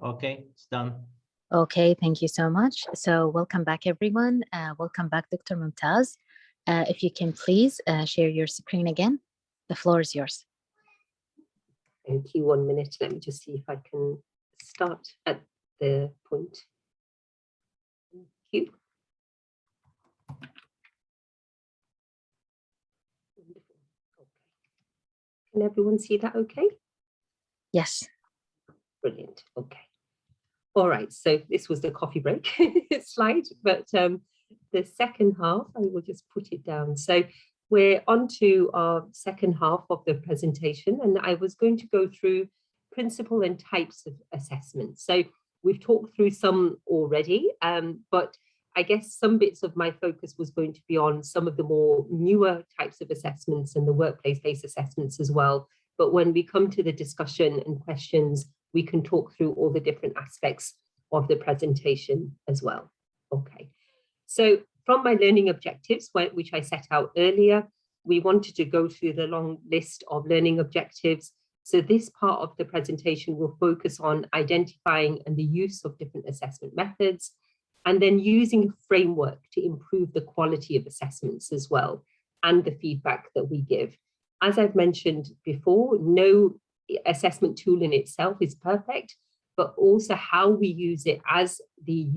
Okay, it's done. Okay, thank you so much. So welcome back, everyone. Welcome back, Dr. Mumtaz. If you can please share your screen again. The floor is yours. Thank you. 1 minute. Let me just see if I can start at the point. Thank you. Wonderful. Okay. Can everyone see that okay? Yes. Brilliant. Okay. All right. So this was the coffee break slide, but the second half, I will just put it down. So we're on to our second half of the presentation, and I was going to go through principle and types of assessment. So we've talked through some already, but I guess some bits of my focus was going to be on some of the more newer types of assessments and the workplace-based assessments as well. But when we come to the discussion and questions, we can talk through all the different aspects of the presentation as well. Okay. So from my learning objectives, which I set out earlier, we wanted to go through the long list of learning objectives. So this part of the presentation will focus on identifying and the use of different assessment methods, and then using a framework to improve the quality of assessments as well, and the feedback that we give. As I've mentioned before, no assessment tool in itself is perfect, but also how we use it as the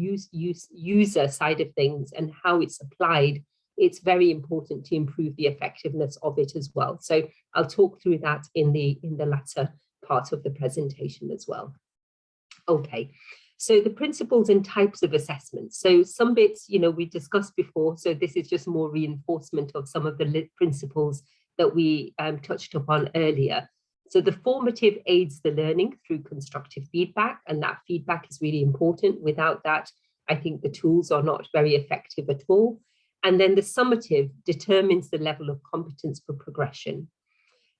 user side of things and how it's applied, it's very important to improve the effectiveness of it as well. So I'll talk through that in the latter part of the presentation as well. Okay, so the principles and types of assessments. So some bits, we discussed before, so this is just more reinforcement of some of the principles that we touched upon earlier. So the formative aids the learning through constructive feedback, and that feedback is really important. Without that, I think the tools are not very effective at all. And then the summative determines the level of competence for progression.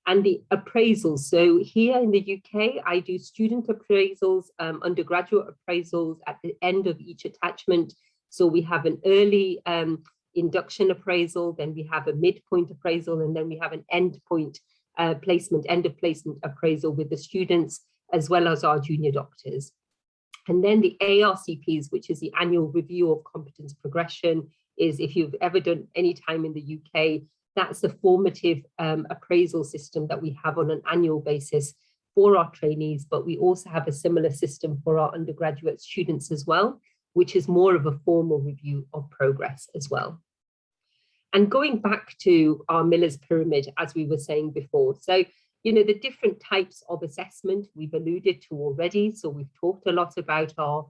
And the appraisals, so here in the UK, I do student appraisals, undergraduate appraisals at the end of each attachment. So we have an early induction appraisal, then we have a midpoint appraisal, and then we have an end of placement appraisal with the students, as well as our junior doctors. And then the ARCPs, which is the annual review of competence progression, is if you've ever done any time in the UK, that's the formative appraisal system that we have on an annual basis for our trainees, but we also have a similar system for our undergraduate students as well, which is more of a formal review of progress as well. And going back to our Miller's pyramid, as we were saying before, so, the different types of assessment we've alluded to already. So we've talked a lot about our,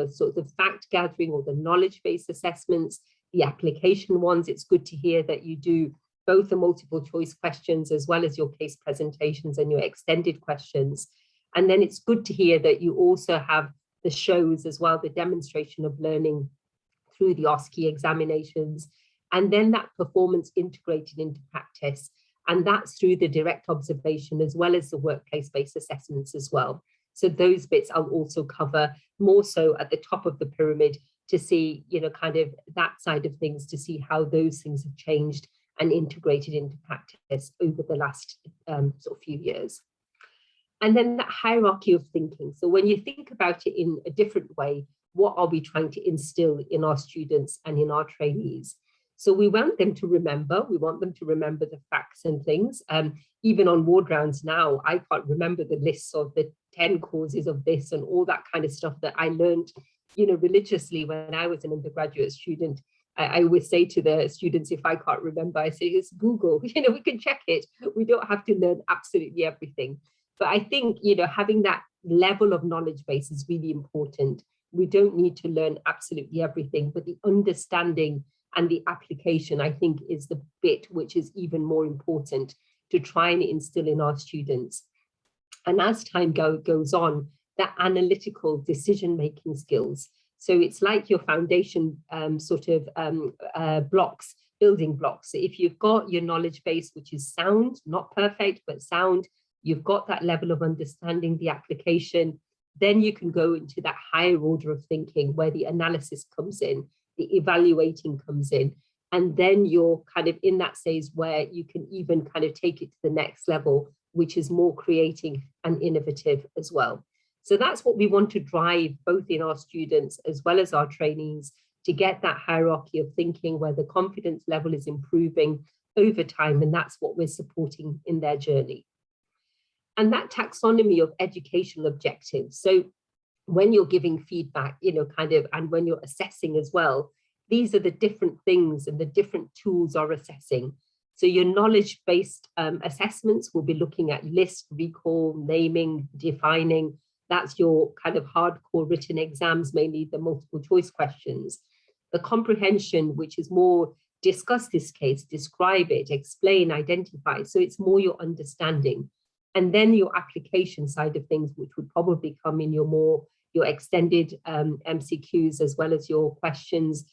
sort of fact gathering or the knowledge-based assessments, the application ones. It's good to hear that you do both the multiple choice questions as well as your case presentations and your extended questions. And then it's good to hear that you also have the shows as well, the demonstration of learning through the OSCE examinations, and then that performance integrated into practice. And that's through the direct observation as well as the workplace-based assessments as well. So those bits I'll also cover more so at the top of the pyramid to see, kind of that side of things, to see how those things have changed and integrated into practice over the last sort of few years. And then that hierarchy of thinking. So when you think about it in a different way, what are we trying to instill in our students and in our trainees? So we want them to remember, the facts and things. Even on ward rounds now, I can't remember the lists of the 10 causes of this and all that kind of stuff that I learned, religiously when I was an undergraduate student. I always say to the students, if I can't remember, I say, it's Google, we can check it. We don't have to learn absolutely everything. But I think, having that level of knowledge base is really important. We don't need to learn absolutely everything, but the understanding and the application, I think, is the bit which is even more important to try and instill in our students. And as time goes on, that analytical decision-making skills. So it's like your foundation building blocks. So if you've got your knowledge base, which is sound, not perfect, but sound, you've got that level of understanding, the application, then you can go into that higher order of thinking where the analysis comes in, the evaluating comes in, and then you're kind of in that phase where you can even kind of take it to the next level, which is more creating and innovative as well. So that's what we want to drive both in our students as well as our trainees, to get that hierarchy of thinking where the confidence level is improving over time, and that's what we're supporting in their journey. And that taxonomy of educational objectives. So when you're giving feedback, and when you're assessing as well, these are the different things and the different tools are assessing. So your knowledge-based assessments will be looking at list, recall, naming, defining. That's your kind of hardcore written exams, mainly the multiple choice questions. The comprehension, which is more discuss this case, describe it, explain, identify. So it's more your understanding. And then your application side of things, which would probably come in your extended MCQs, as well as your questions,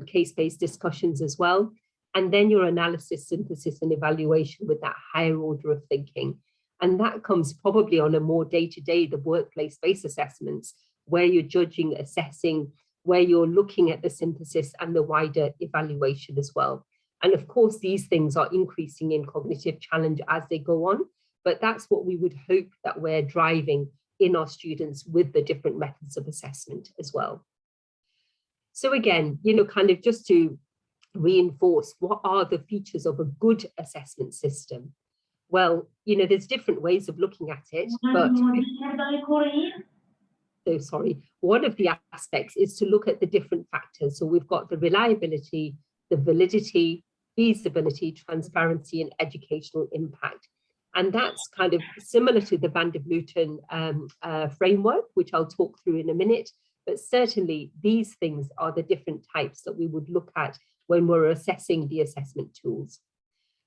case-based discussions as well. And then your analysis, synthesis, and evaluation with that higher order of thinking. And that comes probably on a more day-to-day, the workplace-based assessments, where you're judging, assessing, where you're looking at the synthesis and the wider evaluation as well. And of course, these things are increasing in cognitive challenge as they go on, but that's what we would hope that we're driving in our students with the different methods of assessment as well. So again, kind of just to reinforce, what are the features of a good assessment system? Well, there's different ways of looking at it, but one of the aspects is to look at the different factors. So we've got the reliability, the validity, feasibility, transparency, and educational impact. And that's kind of similar to the Van der Vleuten framework, which I'll talk through in a minute. But certainly these things are the different types that we would look at when we're assessing the assessment tools.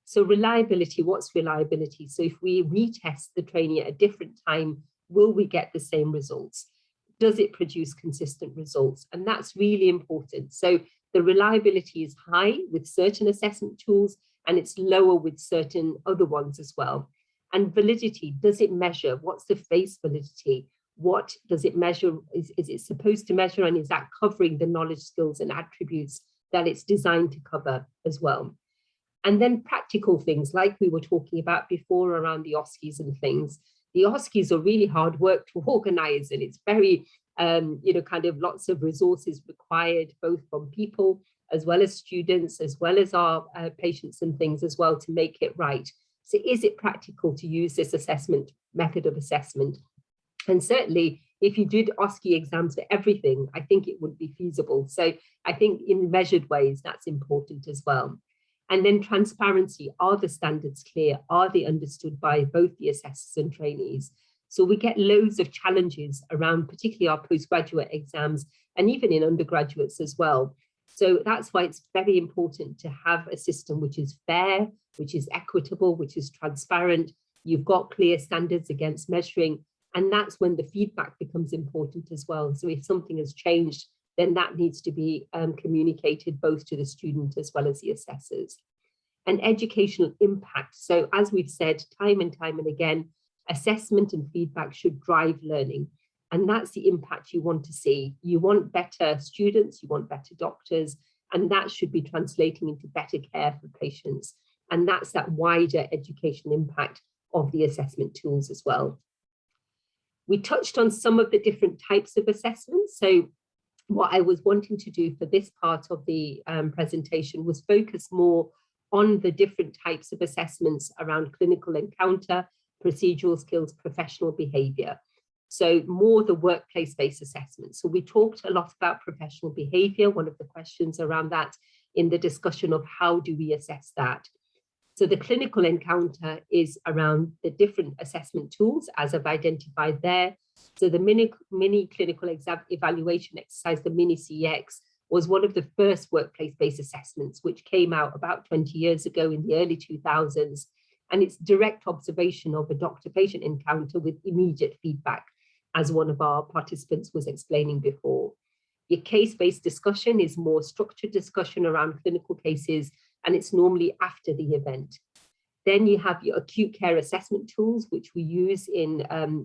So reliability, what's reliability? So if we retest the trainee at a different time, will we get the same results? Does it produce consistent results? And that's really important. So the reliability is high with certain assessment tools, and it's lower with certain other ones as well. And validity, does it measure? What's the face validity? What does it measure? Is it supposed to measure? And is that covering the knowledge, skills, and attributes that it's designed to cover as well? And then practical things, like we were talking about before around the OSCEs and things. The OSCEs are really hard work to organize, and it's very, kind of lots of resources required, both from people as well as students, as well as our patients and things as well, to make it right. So is it practical to use this assessment method of assessment? And certainly, if you did OSCE exams for everything, I think it would be feasible. So I think in measured ways, that's important as well. And then transparency, are the standards clear? Are they understood by both the assessors and trainees? So we get loads of challenges around particularly our postgraduate exams, and even in undergraduates as well. So that's why it's very important to have a system which is fair, which is equitable, which is transparent. You've got clear standards against measuring, and that's when the feedback becomes important as well. So if something has changed, then that needs to be communicated both to the student as well as the assessors. And educational impact. So as we've said time and time and again, assessment and feedback should drive learning. And that's the impact you want to see. You want better students, you want better doctors, and that should be translating into better care for patients. And that's that wider educational impact of the assessment tools as well. We touched on some of the different types of assessments. So what I was wanting to do for this part of the presentation was focus more on the different types of assessments around clinical encounter, procedural skills, professional behavior. So more the workplace-based assessments. So we talked a lot about professional behavior, one of the questions around that in the discussion of how do we assess that. So the clinical encounter is around the different assessment tools as I've identified there. So the mini clinical exam evaluation exercise, the mini CX, was one of the first workplace-based assessments, which came out about 20 years ago in the early 2000s. And it's direct observation of a doctor-patient encounter with immediate feedback, as one of our participants was explaining before. Your case-based discussion is more structured discussion around clinical cases, and it's normally after the event. Then you have your acute care assessment tools, which we use in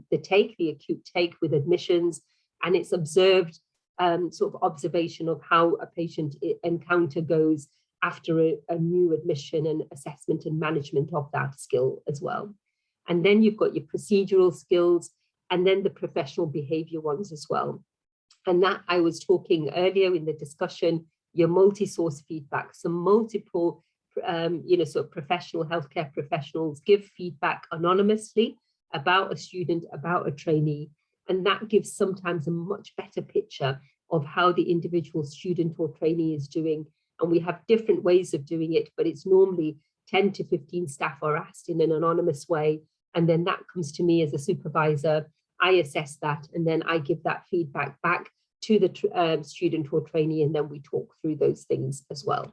the acute take with admissions, and it's observed sort of observation of how a patient encounter goes after a new admission, and assessment and management of that skill as well. And then you've got your procedural skills, and then the professional behavior ones as well. And that I was talking earlier in the discussion, your multi-source feedback. So multiple, sort of professional healthcare professionals give feedback anonymously about a student, about a trainee. And that gives sometimes a much better picture of how the individual student or trainee is doing. And we have different ways of doing it, but it's normally 10 to 15 staff are asked in an anonymous way. And then that comes to me as a supervisor. I assess that, and then I give that feedback back to the student or trainee, and then we talk through those things as well.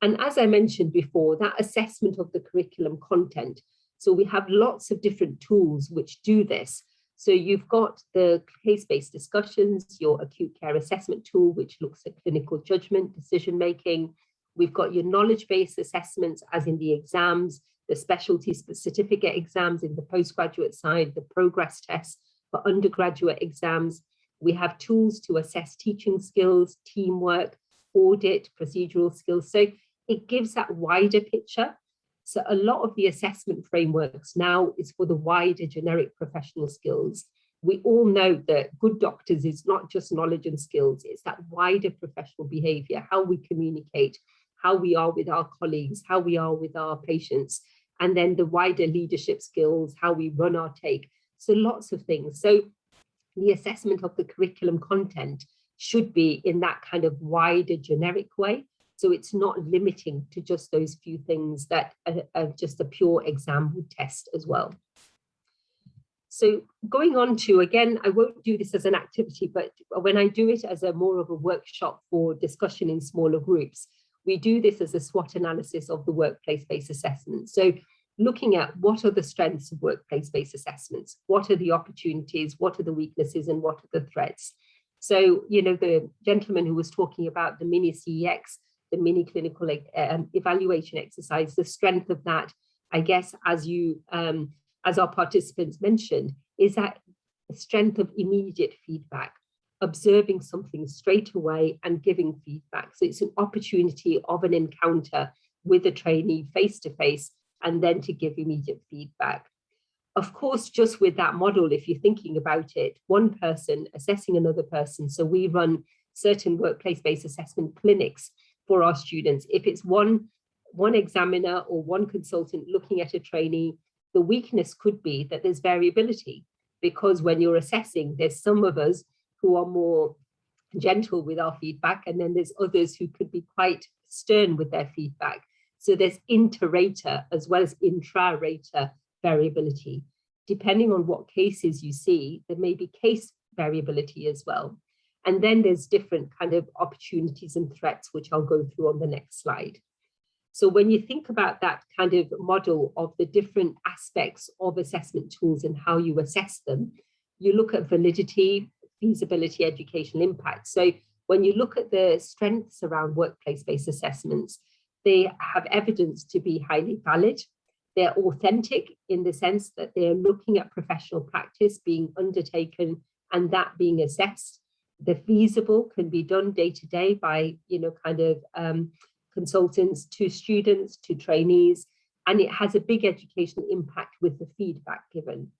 And as I mentioned before, that assessment of the curriculum content. So we have lots of different tools which do this. So you've got the case-based discussions, your acute care assessment tool, which looks at clinical judgment, decision-making. We've got your knowledge-based assessments, as in the exams, the specialty certificate exams in the postgraduate side, the progress tests for undergraduate exams. We have tools to assess teaching skills, teamwork, audit, procedural skills. So it gives that wider picture. So a lot of the assessment frameworks now is for the wider generic professional skills. We all know that good doctors is not just knowledge and skills, it's that wider professional behavior, how we communicate, how we are with our colleagues, how we are with our patients, and then the wider leadership skills, how we run our take. So lots of things. So the assessment of the curriculum content should be in that kind of wider generic way. So it's not limiting to just those few things that are just a pure exam would test as well. So going on to, again, I won't do this as an activity, but when I do it as a more of a workshop for discussion in smaller groups, we do this as a SWOT analysis of the workplace-based assessment. So looking at what are the strengths of workplace-based assessments, what are the opportunities, what are the weaknesses, and what are the threats. So, the gentleman who was talking about the mini CEX, the mini clinical evaluation exercise, the strength of that, I guess, as our participants mentioned, is that strength of immediate feedback, observing something straight away and giving feedback. So it's an opportunity of an encounter with a trainee face to face, and then to give immediate feedback. Of course, just with that model, if you're thinking about it, one person assessing another person. So we run certain workplace-based assessment clinics for our students. If it's one examiner or one consultant looking at a trainee, the weakness could be that there's variability, because when you're assessing, there's some of us who are more gentle with our feedback, and then there's others who could be quite stern with their feedback. So there's inter-rater as well as intra-rater variability. Depending on what cases you see, there may be case variability as well. And then there's different kind of opportunities and threats, which I'll go through on the next slide. So when you think about that kind of model of the different aspects of assessment tools and how you assess them, you look at validity, feasibility, educational impact. So when you look at the strengths around workplace-based assessments, they have evidence to be highly valid. They're authentic in the sense that they're looking at professional practice being undertaken and that being assessed. The feasible can be done day to day by, consultants to students, to trainees, and it has a big educational impact with the feedback given.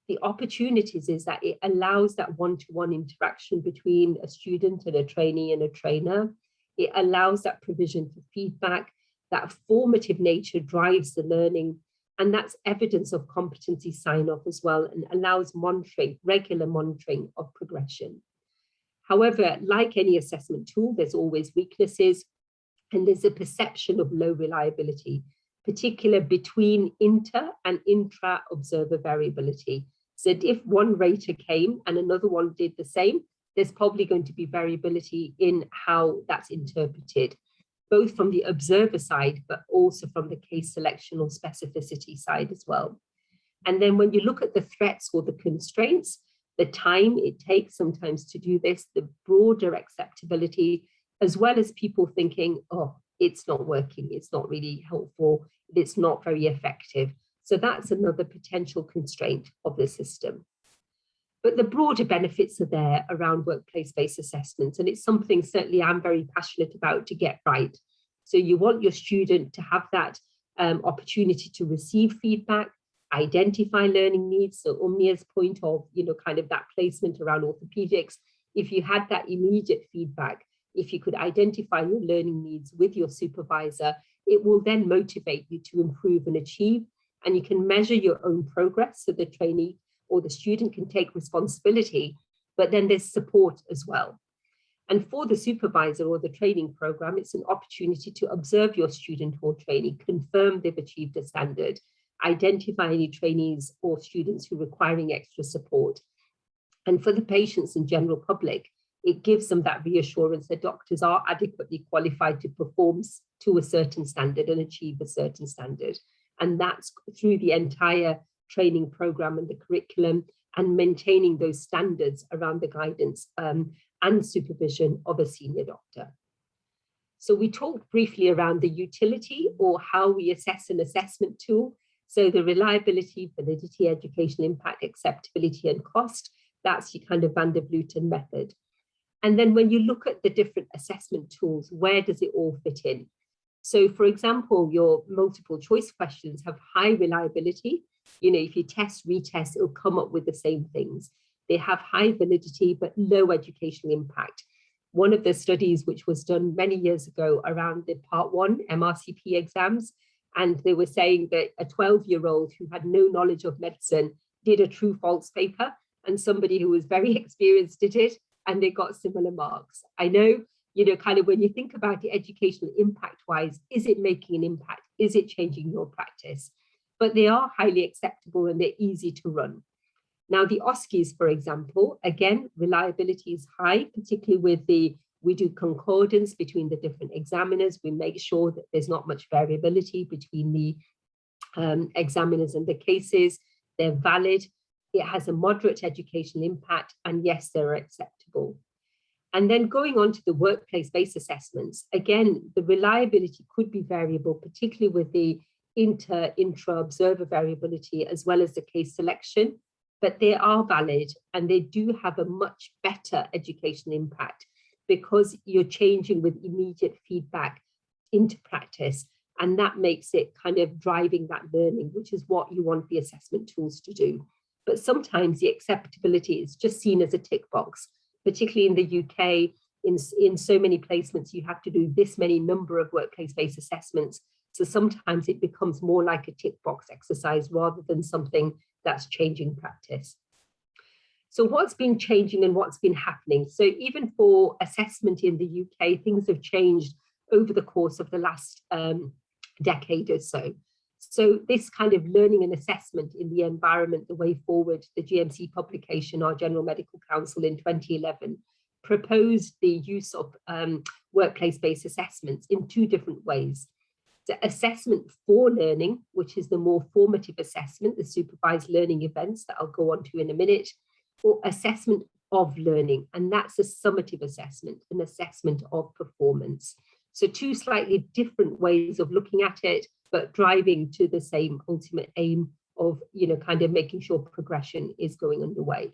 The opportunities is that it allows that one-to-one interaction between a student and a trainee and a trainer. It allows that provision for feedback, that formative nature drives the learning, and that's evidence of competency sign-off as well, and allows monitoring, regular monitoring of progression. However, like any assessment tool, there's always weaknesses, and there's a perception of low reliability, particularly between inter and intra observer variability. So if one rater came and another one did the same, there's probably going to be variability in how that's interpreted, both from the observer side, but also from the case selection or specificity side as well. And then when you look at the threats or the constraints, the time it takes sometimes to do this, the broader acceptability, as well as people thinking, oh, it's not working, it's not really helpful, it's not very effective. So that's another potential constraint of the system. But the broader benefits are there around workplace-based assessments, and it's something certainly I'm very passionate about to get right. So you want your student to have that opportunity to receive feedback, identify learning needs. So Umnia's point of, kind of that placement around orthopedics, if you had that immediate feedback, if you could identify your learning needs with your supervisor, it will then motivate you to improve and achieve, and you can measure your own progress so the trainee or the student can take responsibility, but then there's support as well. And for the supervisor or the training program, it's an opportunity to observe your student or trainee, confirm they've achieved a standard, identify any trainees or students who are requiring extra support. And for the patients and general public, it gives them that reassurance that doctors are adequately qualified to perform to a certain standard and achieve a certain standard. And that's through the entire training program and the curriculum, and maintaining those standards around the guidance and supervision of a senior doctor. So we talked briefly around the utility, or how we assess an assessment tool. So the reliability, validity, educational impact, acceptability, and cost, that's your kind of Van der Vleuten method. And then when you look at the different assessment tools, where does it all fit in? So for example, your multiple choice questions have high reliability. If you test, retest, it'll come up with the same things. They have high validity, but low educational impact. One of the studies which was done many years ago around the Part 1 MRCP exams, and they were saying that a 12-year-old who had no knowledge of medicine did a true-false paper, and somebody who was very experienced did it, and they got similar marks. I know, kind of when you think about it educational impact-wise, is it making an impact? Is it changing your practice? But they are highly acceptable and they're easy to run. Now, the OSCEs, for example, again, reliability is high, particularly with we do concordance between the different examiners. We make sure that there's not much variability between the examiners and the cases. They're valid. It has a moderate educational impact, and yes, they're acceptable. And then going on to the workplace-based assessments, again, the reliability could be variable, particularly with the intra-observer variability, as well as the case selection, but they are valid and they do have a much better educational impact because you're changing with immediate feedback into practice. And that makes it kind of driving that learning, which is what you want the assessment tools to do. But sometimes the acceptability is just seen as a tick box, particularly in the UK. In so many placements, you have to do this many number of workplace-based assessments. So sometimes it becomes more like a tick box exercise rather than something that's changing practice. So what's been changing and what's been happening? So even for assessment in the UK, things have changed over the course of the last decade or so. So this kind of learning and assessment in the environment, the way forward, the GMC publication, our General Medical Council in 2011, proposed the use of workplace-based assessments in two different ways. The assessment for learning, which is the more formative assessment, the supervised learning events that I'll go on to in a minute, or assessment of learning, and that's a summative assessment, an assessment of performance. So two slightly different ways of looking at it, but driving to the same ultimate aim of, kind of making sure progression is going underway.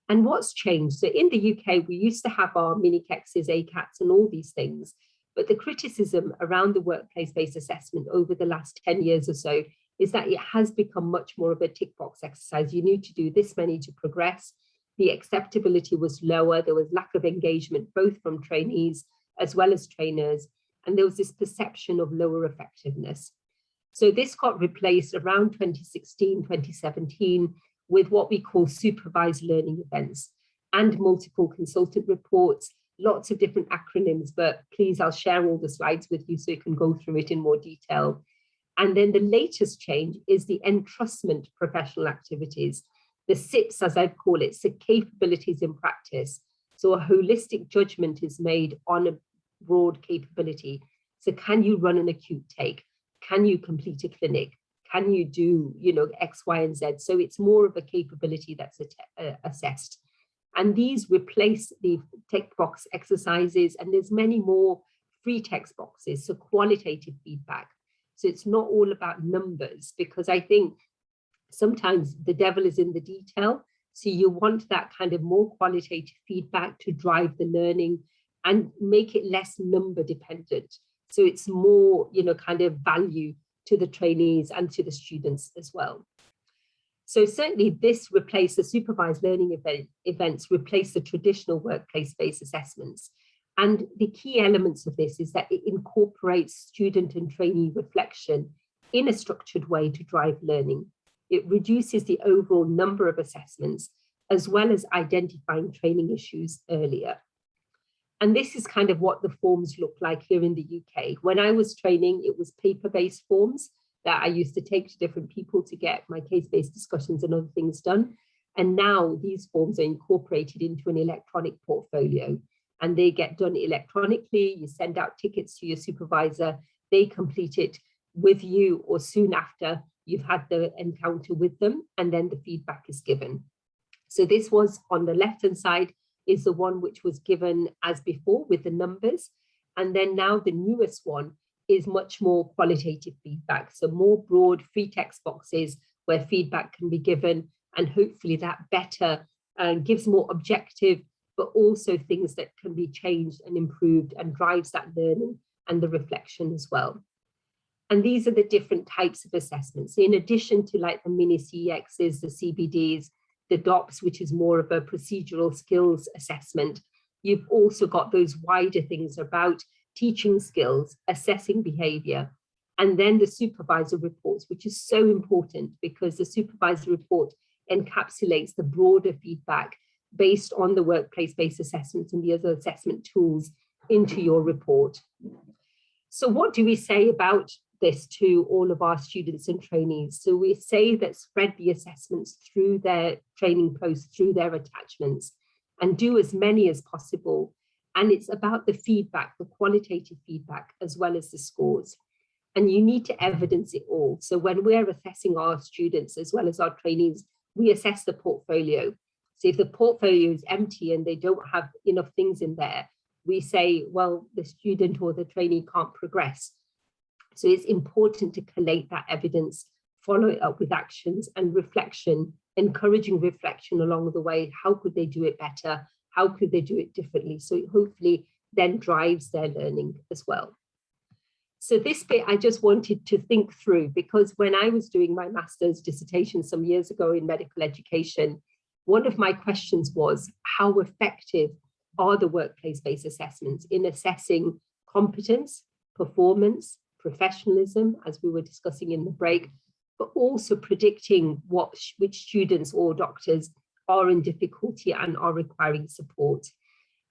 And what's changed? So in the UK, we used to have our mini-KEXs, ACATs, and all these things. But the criticism around the workplace-based assessment over the last 10 years or so is that it has become much more of a tick box exercise. You need to do this many to progress. The acceptability was lower. There was lack of engagement, both from trainees as well as trainers. And there was this perception of lower effectiveness. So this got replaced around 2016, 2017 with what we call supervised learning events and multiple consultant reports. Lots of different acronyms, but please, I'll share all the slides with you so you can go through it in more detail. And then the latest change is the entrustment professional activities, the SIPs, as I call it, so capabilities in practice. So a holistic judgment is made on a broad capability. So can you run an acute take? Can you complete a clinic? Can you do, X, Y, and Z? So it's more of a capability that's assessed. And these replace the text box exercises, and there's many more free text boxes, so qualitative feedback. So it's not all about numbers, because I think sometimes the devil is in the detail. So you want that kind of more qualitative feedback to drive the learning and make it less number dependent. So it's more, kind of value to the trainees and to the students as well. So certainly this replaced the supervised learning events, replaced the traditional workplace-based assessments. And the key elements of this is that it incorporates student and trainee reflection in a structured way to drive learning. It reduces the overall number of assessments, as well as identifying training issues earlier. And this is kind of what the forms look like here in the UK. When I was training, it was paper-based forms that I used to take to different people to get my case-based discussions and other things done. And now these forms are incorporated into an electronic portfolio, and they get done electronically. You send out tickets to your supervisor, they complete it with you or soon after you've had the encounter with them, and then the feedback is given. So this was on the left-hand side is the one which was given as before with the numbers. And then now the newest one is much more qualitative feedback. So more broad free text boxes where feedback can be given, and hopefully that better gives more objective, but also things that can be changed and improved and drives that learning and the reflection as well. And these are the different types of assessments. In addition to like the mini CEXs, the CBDs, the DOPS, which is more of a procedural skills assessment, you've also got those wider things about teaching skills, assessing behavior, and then the supervisor reports, which is so important because the supervisor report encapsulates the broader feedback based on the workplace-based assessments and the other assessment tools into your report. So what do we say about this to all of our students and trainees? So we say that spread the assessments through their training posts, through their attachments, and do as many as possible. And it's about the feedback, the qualitative feedback, as well as the scores. And you need to evidence it all. So when we're assessing our students as well as our trainees, we assess the portfolio. So if the portfolio is empty and they don't have enough things in there, we say, well, the student or the trainee can't progress. So it's important to collate that evidence, follow it up with actions and reflection, encouraging reflection along the way. How could they do it better? How could they do it differently? So it hopefully then drives their learning as well. So this bit I just wanted to think through, because when I was doing my master's dissertation some years ago in medical education, one of my questions was, how effective are the workplace-based assessments in assessing competence, performance, professionalism, as we were discussing in the break, but also predicting which students or doctors are in difficulty and are requiring support.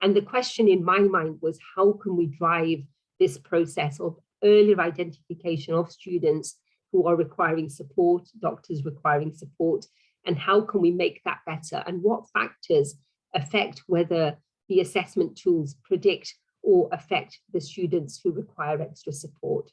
And the question in my mind was, how can we drive this process of earlier identification of students who are requiring support, doctors requiring support, and how can we make that better? And what factors affect whether the assessment tools predict or affect the students who require extra support?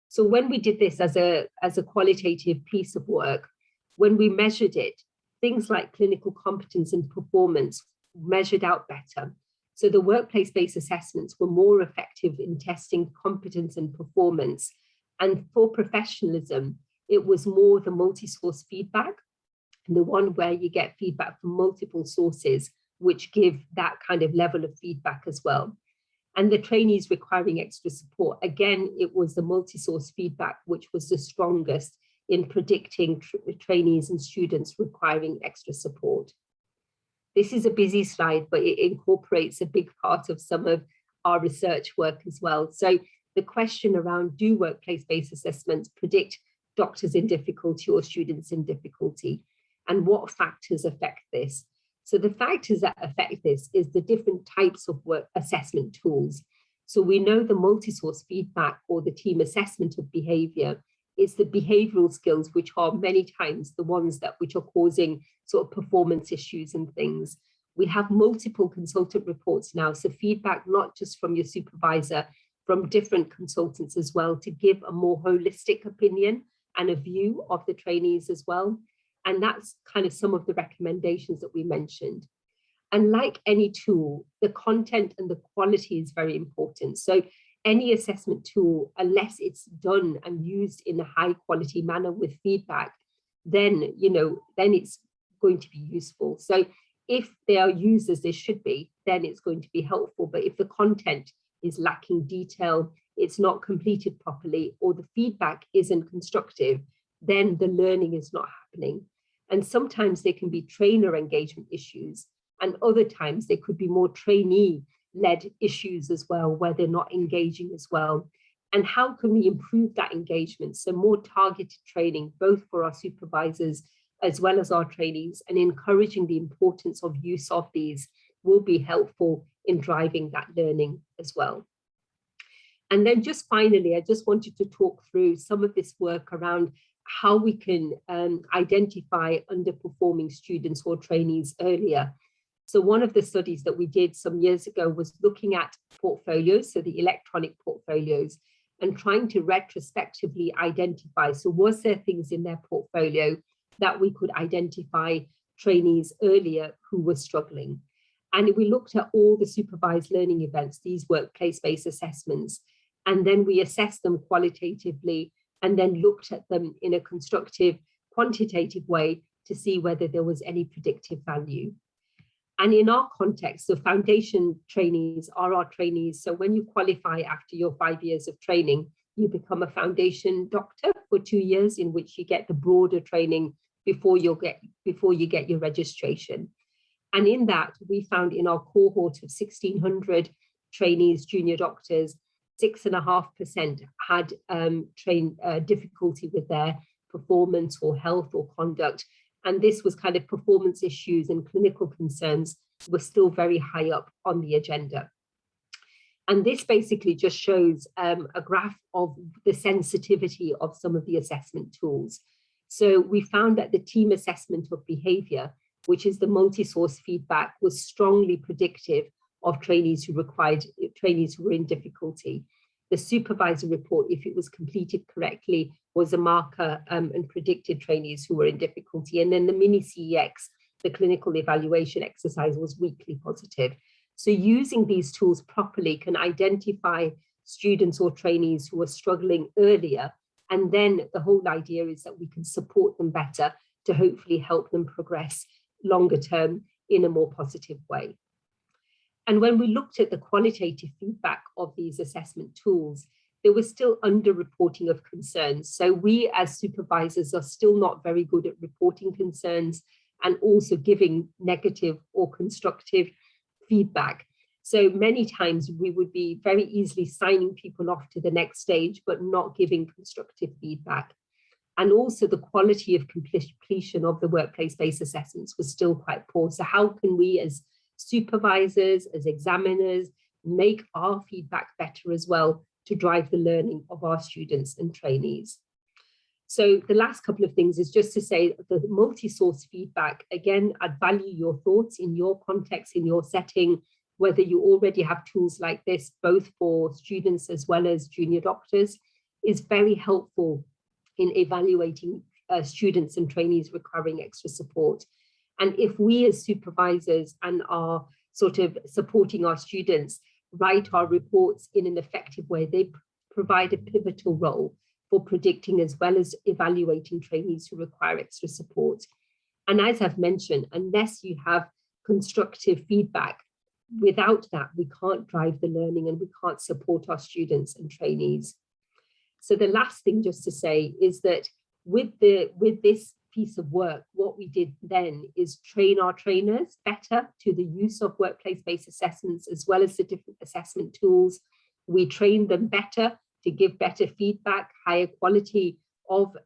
So when we did this as a qualitative piece of work, when we measured it, things like clinical competence and performance measured out better. So the workplace-based assessments were more effective in testing competence and performance. And for professionalism, it was more the multi-source feedback, the one where you get feedback from multiple sources, which give that kind of level of feedback as well. And the trainees requiring extra support, again, it was the multi-source feedback, which was the strongest in predicting trainees and students requiring extra support. This is a busy slide, but it incorporates a big part of some of our research work as well. So the question around, do workplace-based assessments predict doctors in difficulty or students in difficulty? And what factors affect this? So the factors that affect this is the different types of work assessment tools. So we know the multi-source feedback or the team assessment of behavior is the behavioral skills, which are many times the ones which are causing sort of performance issues and things. We have multiple consultant reports now, so feedback not just from your supervisor, from different consultants as well, to give a more holistic opinion and a view of the trainees as well. And that's kind of some of the recommendations that we mentioned. And like any tool, the content and the quality is very important. So any assessment tool, unless it's done and used in a high quality manner with feedback, then, then it's going to be useful. So if they are used as they should be, then it's going to be helpful. But if the content is lacking detail, it's not completed properly, or the feedback isn't constructive, then the learning is not happening. And sometimes there can be trainer engagement issues, and other times there could be more trainee-led issues as well, where they're not engaging as well. And how can we improve that engagement? So more targeted training, both for our supervisors as well as our trainees, and encouraging the importance of use of these will be helpful in driving that learning as well. And then just finally, I just wanted to talk through some of this work around how we can identify underperforming students or trainees earlier. So one of the studies that we did some years ago was looking at portfolios, so the electronic portfolios, and trying to retrospectively identify, so was there things in their portfolio that we could identify trainees earlier who were struggling. And we looked at all the supervised learning events, these workplace-based assessments, and then we assessed them qualitatively and then looked at them in a constructive, quantitative way to see whether there was any predictive value. And in our context, so foundation trainees are our trainees. So when you qualify after your 5 years of training, you become a foundation doctor for 2 years, in which you get the broader training before you get your registration. And in that, we found in our cohort of 1,600 trainees, junior doctors, 6.5% had difficulty with their performance or health or conduct. And this was kind of performance issues and clinical concerns were still very high up on the agenda. And this basically just shows a graph of the sensitivity of some of the assessment tools. So we found that the team assessment of behavior, which is the multi-source feedback, was strongly predictive of trainees who were in difficulty. The supervisor report, if it was completed correctly, was a marker and predicted trainees who were in difficulty. And then the mini CEX, the clinical evaluation exercise, was weakly positive. So using these tools properly can identify students or trainees who are struggling earlier. And then the whole idea is that we can support them better to hopefully help them progress longer term in a more positive way. And when we looked at the qualitative feedback of these assessment tools, there was still underreporting of concerns. So we as supervisors are still not very good at reporting concerns and also giving negative or constructive feedback. So many times we would be very easily signing people off to the next stage, but not giving constructive feedback. And also the quality of completion of the workplace-based assessments was still quite poor. So how can we as supervisors, as examiners, make our feedback better as well to drive the learning of our students and trainees? So the last couple of things is just to say the multi-source feedback, again, I'd value your thoughts in your context, in your setting, whether you already have tools like this, both for students as well as junior doctors, is very helpful in evaluating students and trainees requiring extra support. And if we as supervisors and are sort of supporting our students write our reports in an effective way, they provide a pivotal role for predicting as well as evaluating trainees who require extra support. And as I've mentioned, unless you have constructive feedback, without that, we can't drive the learning and we can't support our students and trainees. So the last thing just to say is that with this piece of work, what we did then is train our trainers better to the use of workplace-based assessments as well as the different assessment tools. We trained them better to give better feedback, higher quality of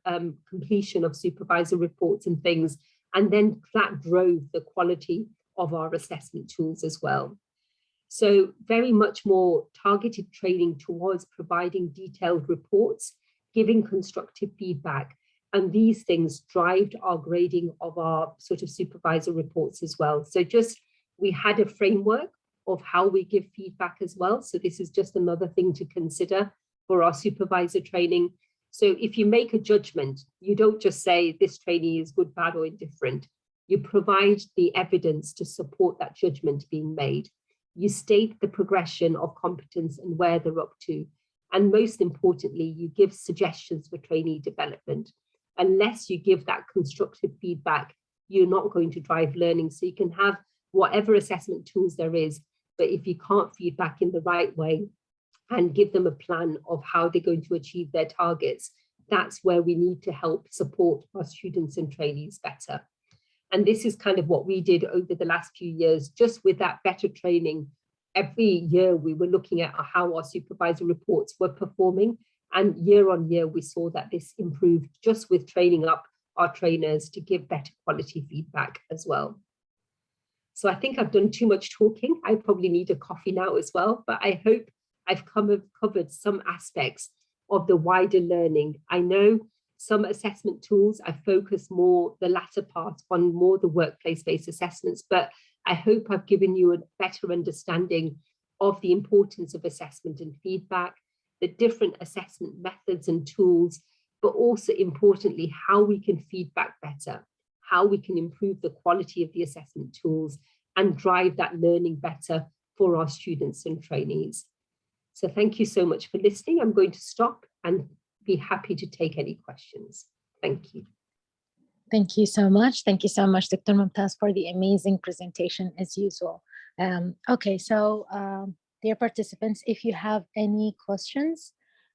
completion of supervisor reports and things. And then that drove the quality of our assessment tools as well. So very much more targeted training towards providing detailed reports, giving constructive feedback. And these things drive our grading of our sort of supervisor reports as well. So just, we had a framework of how we give feedback as well. So this is just another thing to consider for our supervisor training. So if you make a judgment, you don't just say this trainee is good, bad, or indifferent. You provide the evidence to support that judgment being made. You state the progression of competence and where they're up to. And most importantly, you give suggestions for trainee development. Unless you give that constructive feedback, you're not going to drive learning. So you can have whatever assessment tools there is, but if you can't feedback in the right way, and give them a plan of how they're going to achieve their targets. That's where we need to help support our students and trainees better. And this is kind of what we did over the last few years, just with that better training. Every year we were looking at how our supervisor reports were performing, and year on year we saw that this improved just with training up our trainers to give better quality feedback as well. So I think I've done too much talking. I probably need a coffee now as well, but I hope I've covered some aspects of the wider learning. I know some assessment tools, I focus more the latter part on more the workplace-based assessments, but I hope I've given you a better understanding of the importance of assessment and feedback, the different assessment methods and tools, but also importantly, how we can feedback better, how we can improve the quality of the assessment tools and drive that learning better for our students and trainees. So thank you so much for listening. I'm going to stop and be happy to take any questions. Thank you. Thank you so much. Thank you so much, Dr. Mumtaz, for the amazing presentation as usual. Okay, so dear participants, if you have any questions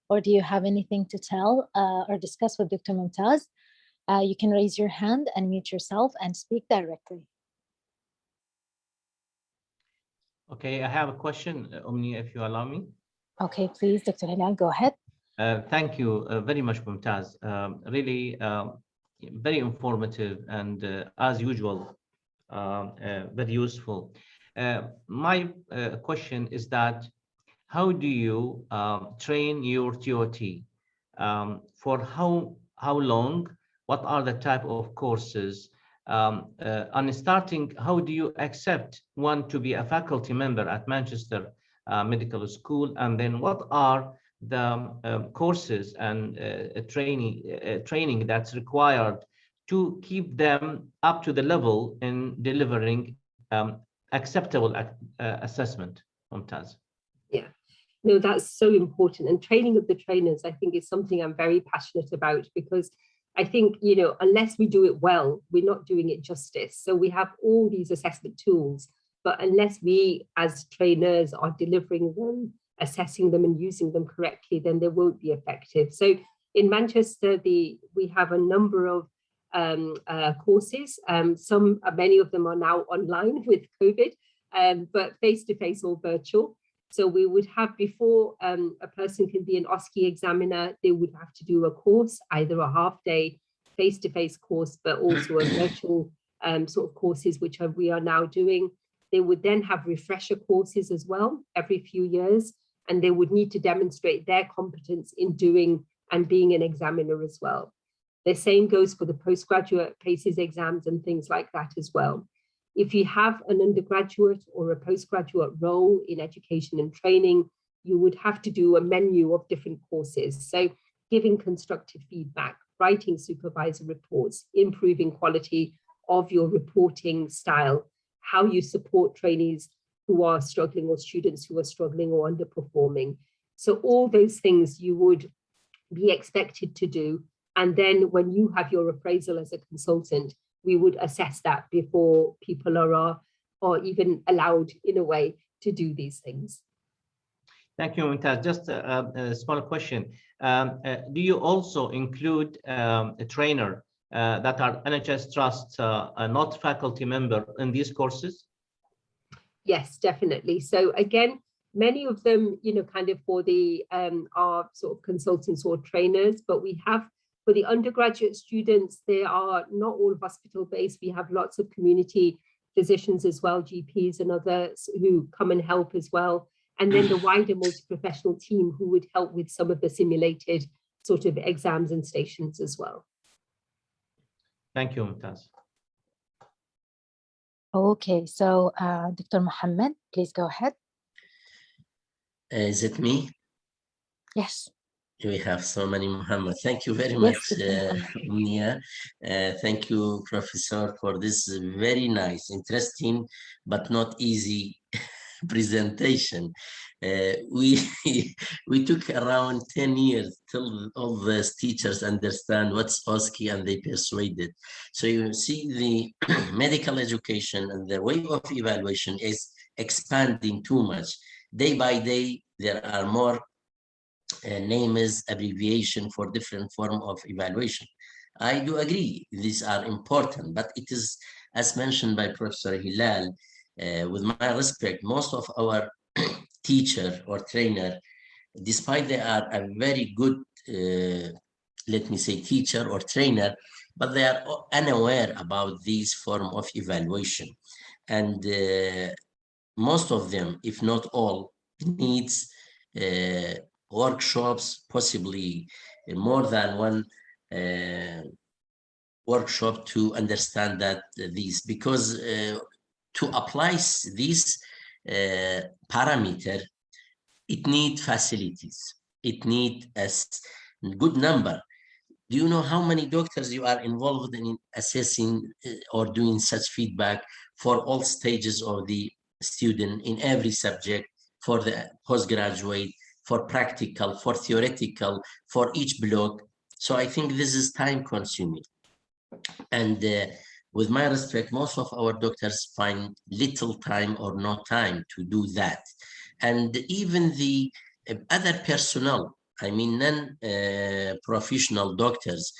or do you have anything to tell or discuss with Dr. Mumtaz, you can raise your hand and mute yourself and speak directly. Okay, I have a question, Omni, if you allow me. Okay, please, Dr. Hilal, go ahead. Thank you very much, Mumtaz. Really very informative and as usual, very useful. My question is that how do you train your TOT? For how long? What are the type of courses? On starting, how do you accept one to be a faculty member at Manchester Medical School? And then what are the courses and training that's required to keep them up to the level in delivering acceptable assessment, Mumtaz? Yeah, no, that's so important. And training of the trainers, I think, is something I'm very passionate about, because I think, you know, unless we do it well, we're not doing it justice. So we have all these assessment tools, but unless we as trainers are delivering them, assessing them and using them correctly, then they won't be effective. So in Manchester, we have a number of courses. Many of them are now online with COVID, but face-to-face or virtual. So we would have, before a person can be an OSCE examiner, they would have to do a course, either a half-day face-to-face course, but also a virtual sort of courses, which we are now doing. They would then have refresher courses as well every few years, and they would need to demonstrate their competence in doing and being an examiner as well. The same goes for the postgraduate PACES exams and things like that as well. If you have an undergraduate or a postgraduate role in education and training, you would have to do a menu of different courses. So giving constructive feedback, writing supervisor reports, improving quality of your reporting style, how you support trainees who are struggling or students who are struggling or underperforming. So all those things you would be expected to do. And then when you have your appraisal as a consultant, we would assess that before people are even allowed, in a way, to do these things. Thank you, Mumtaz. Just a small question. Do you also include a trainer that are NHS Trust, not faculty member in these courses? Yes, definitely. So again, many of them, you know, kind of for the are sort of consultants or trainers, but we have, for the undergraduate students, they are not all hospital-based. We have lots of community physicians as well, GPs and others who come and help as well. And then the wider multi-professional team who would help with some of the simulated sort of exams and stations as well. Thank you, Mumtaz. Okay, so Dr. Mohammed, please go ahead. Is it me? Yes. We have so many, Muhammad. Thank you very much, Nia. Thank you, Professor, for this very nice, interesting, but not easy presentation. We took around 10 years till all these teachers understand what's OSCE and they persuaded. So you see the medical education and the way of evaluation is expanding too much. day by day, there are more names, abbreviation for different form of evaluation. I do agree, these are important, but it is, as mentioned by Professor Hilal, with my respect, most of our teacher or trainer, despite they are a very good, let me say, teacher or trainer, but they are unaware about this form of evaluation. And most of them, if not all, needs workshops, possibly more than one workshop to understand that these, because to apply these parameter, it needs facilities. It needs a good number. Do you know how many doctors you are involved in assessing or doing such feedback for all stages of the student in every subject, for the postgraduate, for practical, for theoretical, for each block? So I think this is time consuming. And with my respect, most of our doctors find little time or no time to do that. And even the other personnel, I mean, non-professional doctors,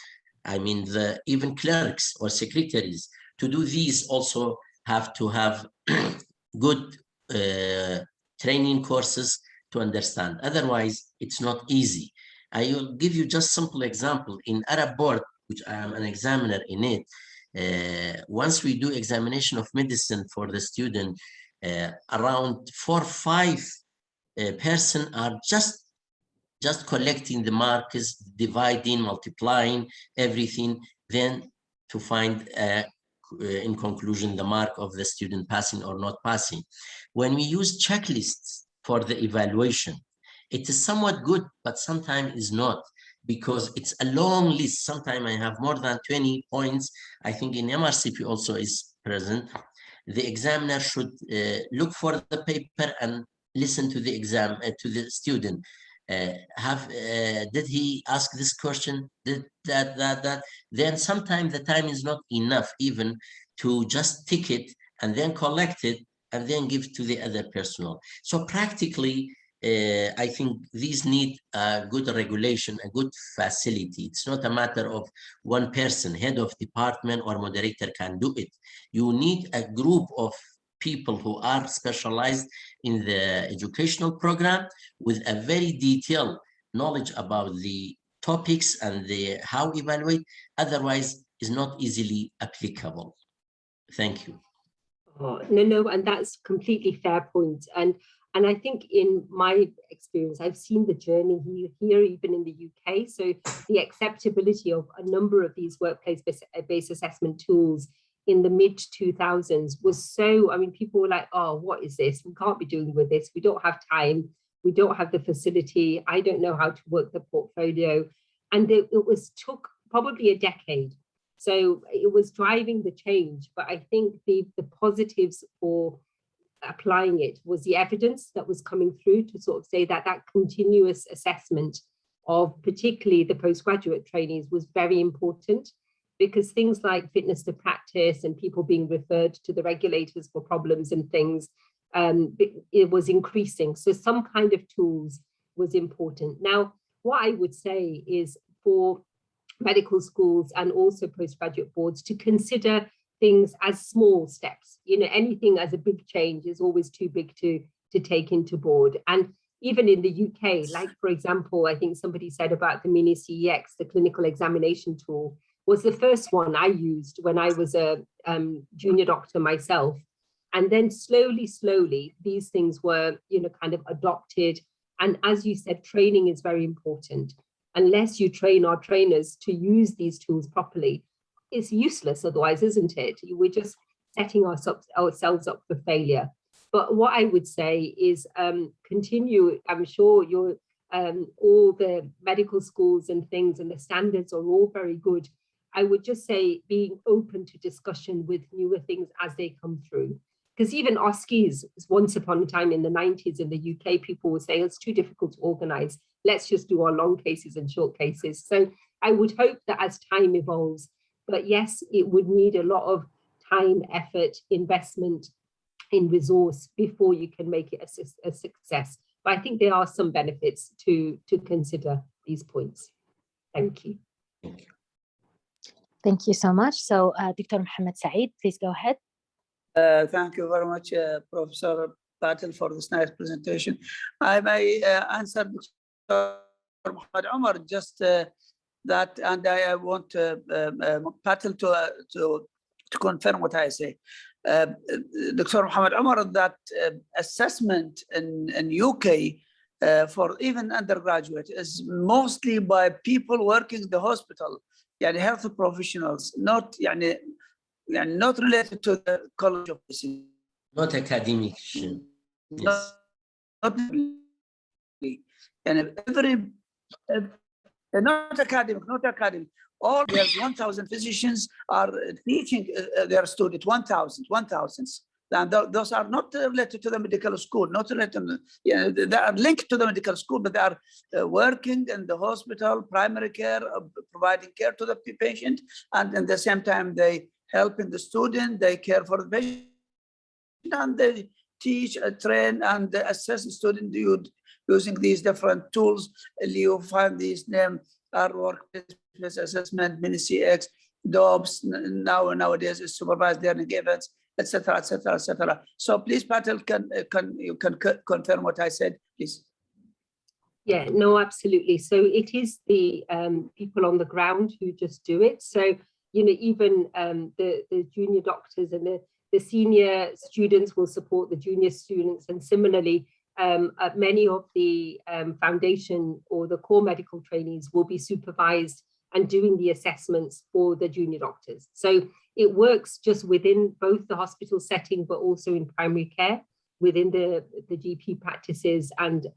I mean, even clerks or secretaries, to do these also have to have good training courses to understand. Otherwise, it's not easy. I will give you just simple example. In Arab board, which I am an examiner in it, once we do examination of medicine for the student, around 4 or 5 person are just collecting the marks, dividing, multiplying everything, then to find in conclusion the mark of the student passing or not passing. When we use checklists for the evaluation, it is somewhat good, but sometimes is not, because it's a long list. Sometimes I have more than 20 points. I think in MRCP also is present. The examiner should look for the paper and listen to the exam, to the student. Did he ask this question? Did that? Then sometimes the time is not enough even to just tick it and then collect it and then give to the other personnel. So practically, I think these need a good regulation, a good facility. It's not a matter of one person, head of department or moderator can do it. You need a group of people who are specialized in the educational program with a very detailed knowledge about the topics and the how evaluate. Otherwise, is not easily applicable. Thank you. Oh, no, and that's completely fair point. And I think in my experience, I've seen the journey here, even in the UK. So the acceptability of a number of these workplace-based assessment tools in the mid-2000s was so, I mean, people were like, oh, what is this? We can't be doing with this. We don't have time. We don't have the facility. I don't know how to work the portfolio. And it took probably a decade. So it was driving the change. But I think the positives for applying it was the evidence that was coming through to sort of say that that continuous assessment of particularly the postgraduate trainees was very important, because things like fitness to practice and people being referred to the regulators for problems and things, it was increasing. So some kind of tools was important. Now, what I would say is for medical schools and also postgraduate boards to consider things as small steps. You know, anything as a big change is always too big to take into board. And even in the UK, like, for example, I think somebody said about the mini CEX, the clinical examination tool, was the first one I used when I was a junior doctor myself. And then slowly, these things were, you know, kind of adopted. And as you said, training is very important. Unless you train our trainers to use these tools properly, it's useless otherwise, isn't it? We're just setting ourselves up for failure. But what I would say is continue. I'm sure you're all the medical schools and things and the standards are all very good. I would just say being open to discussion with newer things as they come through. Because even OSCEs, once upon a time in the 90s in the UK, people would say it's too difficult to organize. Let's just do our long cases and short cases. So I would hope that as time evolves, but yes, it would need a lot of time, effort, investment, in resource before you can make it a success. But I think there are some benefits to consider these points. Thank you. Thank you. Thank you so much. So Dr. Mohammed Saeed, please go ahead. Thank you very much, Professor Patel, for this nice presentation. I may answer Dr. Muhammad Umar just that, and I want Patel to confirm what I say. Dr. Muhammad Umar, that assessment in UK for even undergraduate is mostly by people working in the hospital, yani health professionals, not not related to the College of Medicine. Not academic. Yes. And not academic. All there's 1,000 physicians are teaching their students, 1,000. And those are not related to the medical school, not related, they are linked to the medical school, but they are working in the hospital, primary care, providing care to the patient, and at the same time they helping the student, they care for the patient, and they teach, train, and assess the student using these different tools. You find these names are work-based assessment, mini CX, DOBS, nowadays is supervised learning events, etc., etc., etc. So please, Patel, you can confirm what I said, please. Yeah, no, absolutely. So it is the people on the ground who just do it. So, even the junior doctors and the senior students will support the junior students. And similarly, many of the foundation or the core medical trainees will be supervised and doing the assessments for the junior doctors. So it works just within both the hospital setting, but also in primary care, within the GP practices and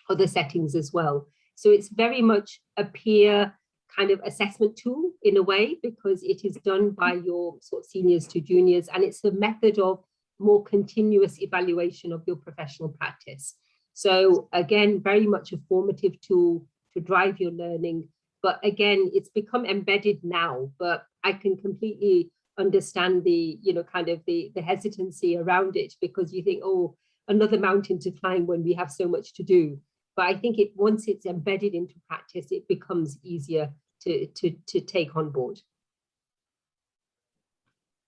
other settings as well. So it's very much a peer kind of assessment tool in a way, because it is done by your sort of seniors to juniors, and it's a method of more continuous evaluation of your professional practice. So again, very much a formative tool to drive your learning. But again, it's become embedded now, but I can completely understand the, kind of the hesitancy around it, because you think, oh, another mountain to climb when we have so much to do. But I think once it's embedded into practice, it becomes easier to take on board.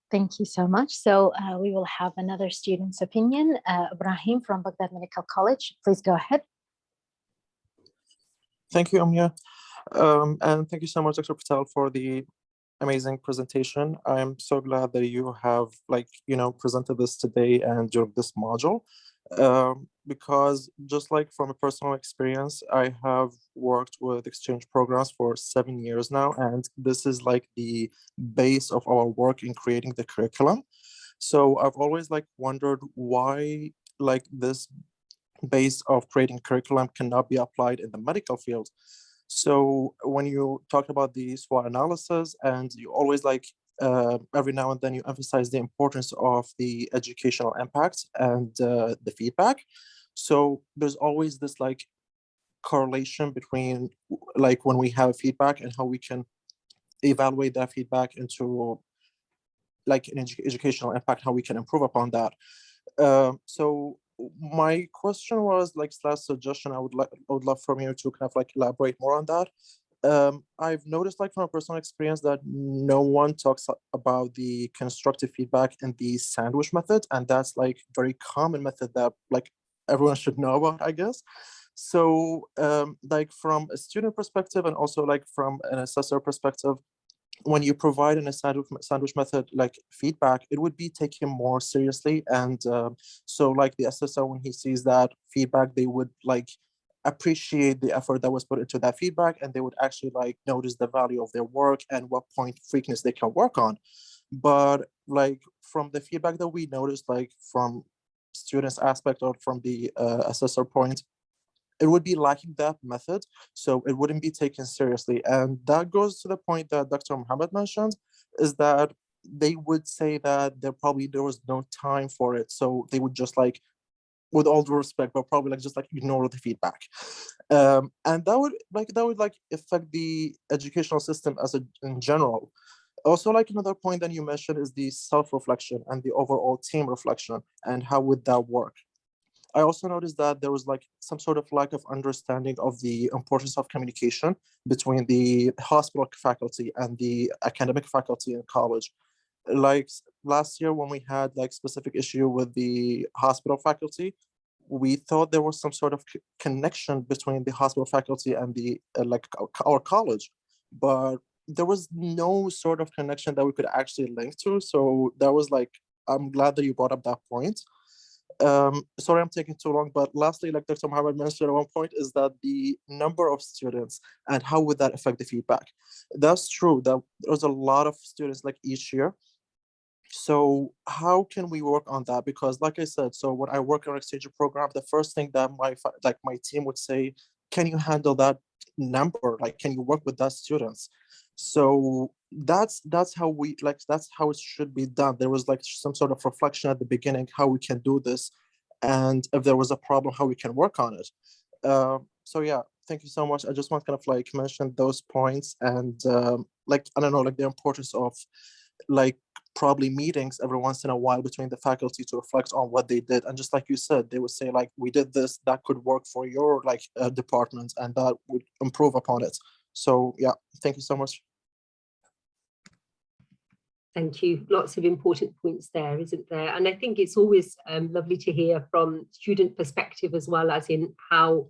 Thank you so much. So we will have another student's opinion. Ibrahim from Baghdad Medical College, please go ahead. Thank you, Amia. And thank you so much, Dr. Patel, for the amazing presentation. I'm so glad that you have presented this today and during this module, because just like from a personal experience, I have worked with exchange programs for 7 years now, and this is like the base of our work in creating the curriculum. So I've always wondered why this base of creating curriculum cannot be applied in the medical field. So when you talk about the SWOT analysis, and you always every now and then you emphasize the importance of the educational impact and the feedback. So there's always this correlation between when we have feedback and how we can evaluate that feedback into an educational impact, how we can improve upon that. So my question was slash suggestion, I would love from you to kind of elaborate more on that. I've noticed from a personal experience that no one talks about the constructive feedback and the sandwich method, and that's very common method that everyone should know about, I guess. So from a student perspective and also from an assessor perspective, when you provide in a sandwich method feedback, it would be taken more seriously. And so the assessor, when he sees that feedback, they would appreciate the effort that was put into that feedback, and they would actually notice the value of their work and what point frequency they can work on. But from the feedback that we noticed from students aspect or from the assessor point, it would be lacking that method, so it wouldn't be taken seriously. And that goes to the point that Dr. Mohammed mentioned, is that they would say that there was no time for it, so they would just with all due respect, but probably just ignore the feedback, and that would affect the educational system in general. Also, like another point that you mentioned is the self-reflection and the overall team reflection, and how would that work? I also noticed that there was like some sort of lack of understanding of the importance of communication between the hospital faculty and the academic faculty in college. Like last year when we had like specific issue with the hospital faculty, we thought there was some sort of connection between the hospital faculty and the like our college, but there was no sort of connection that we could actually link to. So that was like, I'm glad that you brought up that point. Sorry, I'm taking too long, but lastly, like Dr. Mohammed mentioned at one point, is that the number of students and how would that affect the feedback? That's true, that there's a lot of students like each year. So how can we work on that? Because like I said, so when I work on an exchange program, the first thing that my team would say, can you handle that number? Like, can you work with that students? So that's how we like, that's how it should be done. There was like some sort of reflection at the beginning, how we can do this. And if there was a problem, how we can work on it. So yeah, thank you so much. I just want to kind of like mention those points and like, I don't know, like the importance of like probably meetings every once in a while between the faculty to reflect on what they did. And just like you said, they would say like, we did this, that could work for your like department and that would improve upon it. So yeah, thank you so much. Thank you. Lots of important points there, isn't there? And I think it's always lovely to hear from student perspective as well, as in how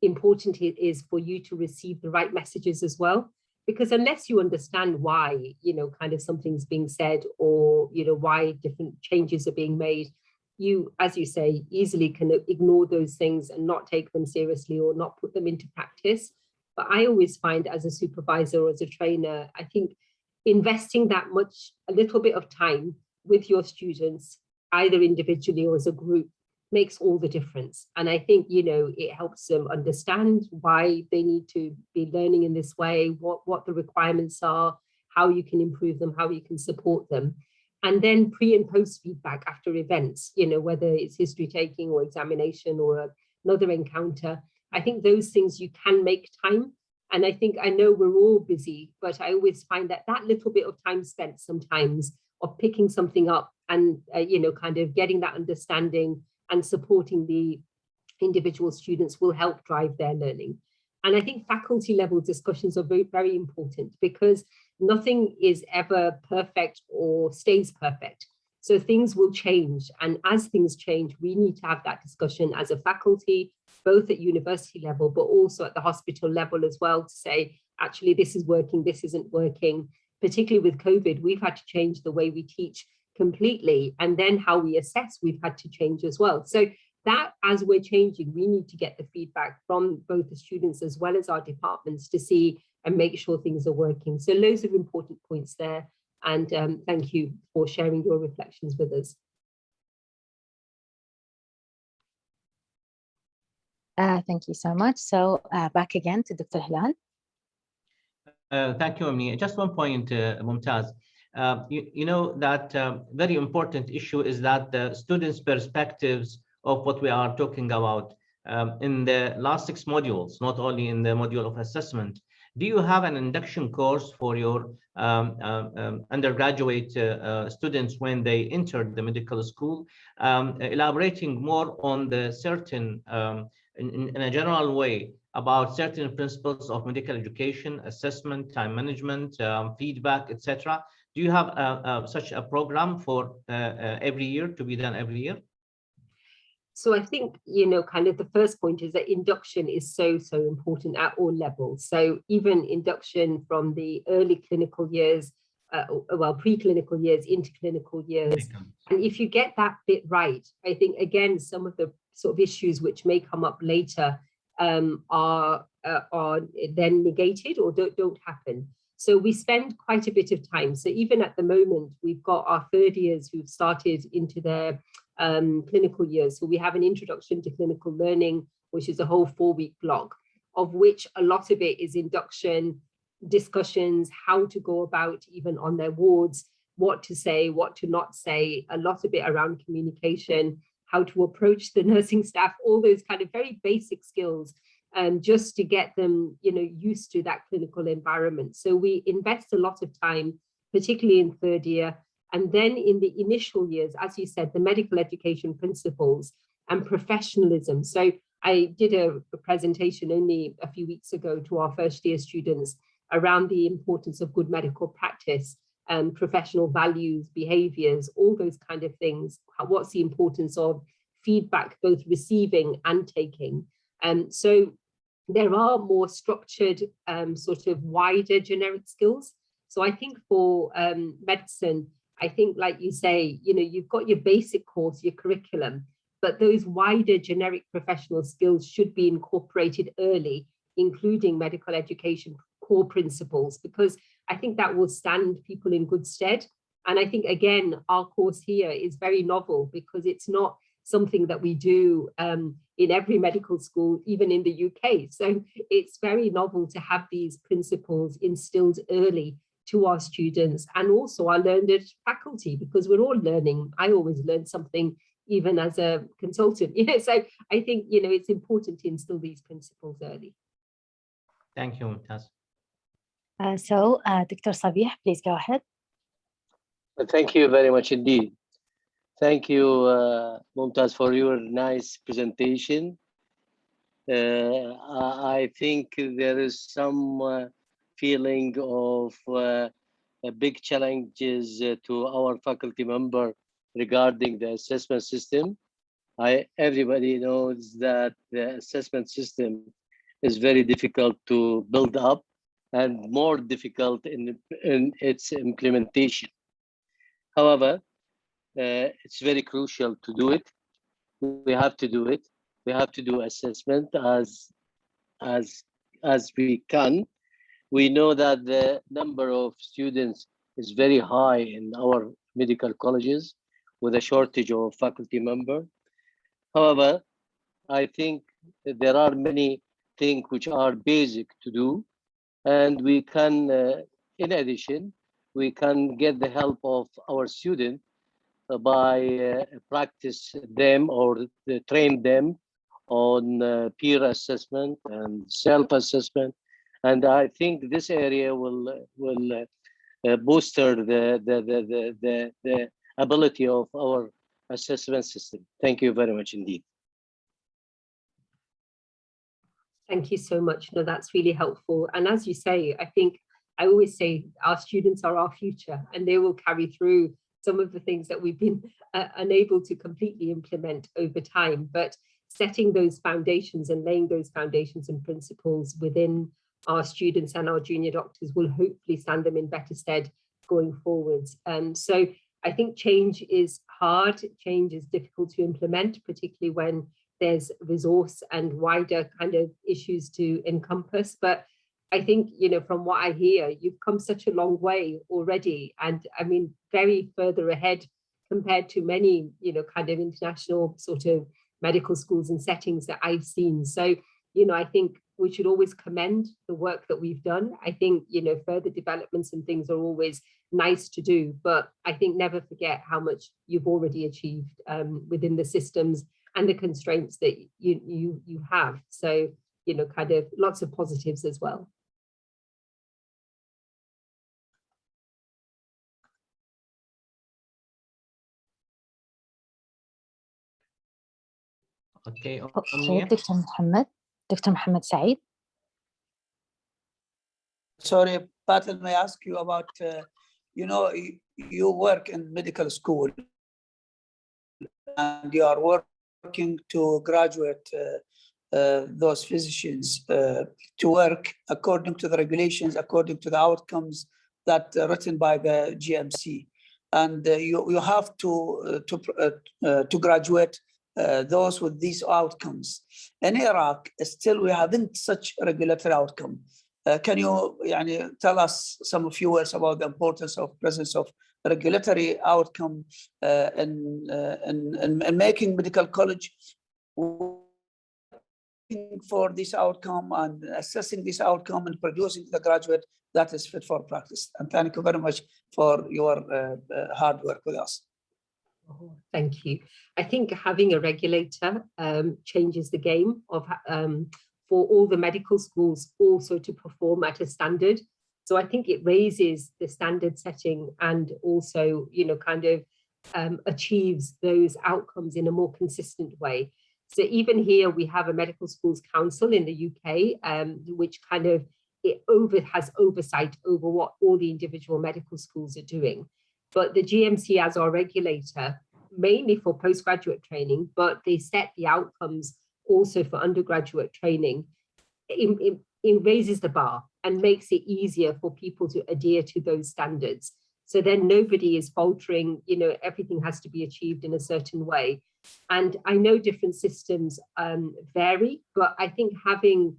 important it is for you to receive the right messages as well. Because unless you understand why, you know, kind of something's being said, or, you know, why different changes are being made, you, as you say, easily can ignore those things and not take them seriously or not put them into practice. But I always find as a supervisor or as a trainer, I think investing that much, a little bit of time with your students, either individually or as a group, makes all the difference. And I think, you know, it helps them understand why they need to be learning in this way, what the requirements are, how you can improve them, how you can support them. And then pre and post feedback after events, you know, whether it's history taking or examination or another encounter. I think those things you can make time. And I think, I know we're all busy, but I always find that that little bit of time spent sometimes of picking something up and, you know, kind of getting that understanding and supporting the individual students will help drive their learning. And I think faculty level discussions are very, very important, because nothing is ever perfect or stays perfect. So things will change. And as things change, we need to have that discussion as a faculty, both at university level, but also at the hospital level as well, to say, actually, this is working, this isn't working. Particularly with COVID, we've had to change the way we teach completely. And then how we assess, we've had to change as well. So that, as we're changing, we need to get the feedback from both the students as well as our departments to see and make sure things are working. So loads of important points there. And thank you for sharing your reflections with us. Thank you so much. So back again to Dr. Hilal. Thank you, Amni. Just one point, Mumtaz. You know that very important issue is that the students' perspectives of what we are talking about in the last 6 modules, not only in the module of assessment. Do you have an induction course for your undergraduate students when they enter the medical school, elaborating more on the certain, in a general way, about certain principles of medical education, assessment, time management, feedback, etc.? Do you have such a program for every year, to be done every year? So I think, you know, kind of the first point is that induction is so important at all levels. So even induction from the early clinical years, well, preclinical years into clinical years. And if you get that bit right, I think, again, some of the sort of issues which may come up later are then negated or don't happen. So we spend quite a bit of time. So even at the moment, we've got our 3rd years who've started into their clinical years. So we have an introduction to clinical learning, which is a whole 4-week block, of which a lot of it is induction, discussions, how to go about even on their wards, what to say, what to not say, a lot of it around communication, how to approach the nursing staff, all those kind of very basic skills just to get them, used to that clinical environment. So we invest a lot of time, particularly in third year, and then in the initial years, as you said, the medical education principles and professionalism. So I did a presentation only a few weeks ago to our first year students around the importance of good medical practice and professional values, behaviors, all those kind of things. What's the importance of feedback, both receiving and taking? So there are more structured, sort of wider generic skills. So I think for medicine, I think, like you say, you've got your basic course, your curriculum, but those wider generic professional skills should be incorporated early, including medical education core principles, because I think that will stand people in good stead. And I think, again, our course here is very novel because it's not something that we do in every medical school, even in the UK. So it's very novel to have these principles instilled early to our students and also our learned faculty, because we're all learning. I always learn something, even as a consultant. So I think, it's important to instill these principles early. Thank you, Mumtaz. Dr. Sabih, please go ahead. Thank you very much indeed. Thank you, Mumtaz, for your nice presentation. I think there is some feeling of big challenges to our faculty member regarding the assessment system. Everybody knows that the assessment system is very difficult to build up and more difficult in its implementation. However, it's very crucial to do it. We have to do it. We have to do assessment as we can. We know that the number of students is very high in our medical colleges with a shortage of faculty member. However, I think there are many things which are basic to do, and we can, in addition, we can get the help of our students by practice them or train them on peer assessment and self-assessment. And I think this area will booster the ability of our assessment system. Thank you very much indeed. Thank you so much. No, that's really helpful. And as you say, I think I always say our students are our future, and they will carry through some of the things that we've been unable to completely implement over time. But setting those foundations and laying those foundations and principles within our students and our junior doctors will hopefully stand them in better stead going forwards. So I think change is hard, change is difficult to implement, particularly when there's resource and wider kind of issues to encompass. But I think, from what I hear, you've come such a long way already. And I mean, very further ahead compared to many, kind of international sort of medical schools and settings that I've seen. So, I think we should always commend the work that we've done. I think, further developments and things are always nice to do, but I think never forget how much you've already achieved within the systems and the constraints that you have. So, kind of lots of positives as well. Okay, Dr. Mohammed Saeed. Sorry, Patel, may I ask you about, you work in medical school and you are working to graduate those physicians to work according to the regulations, according to the outcomes that are written by the GMC. And you have to graduate those with these outcomes. In Iraq, still we haven't such a regulatory outcome. Can you tell us some few words about the importance of presence of regulatory outcome in making medical college for this outcome and assessing this outcome and producing the graduate that is fit for practice? And thank you very much for your hard work with us. Oh, thank you. I think having a regulator changes the game of for all the medical schools also to perform at a standard. So I think it raises the standard setting and also, kind of achieves those outcomes in a more consistent way. So even here we have a medical schools council in the UK, which kind of has oversight over what all the individual medical schools are doing. But the GMC as our regulator, mainly for postgraduate training, but they set the outcomes also for undergraduate training. It raises the bar and makes it easier for people to adhere to those standards. So then nobody is faltering, everything has to be achieved in a certain way. And I know different systems vary, but I think having,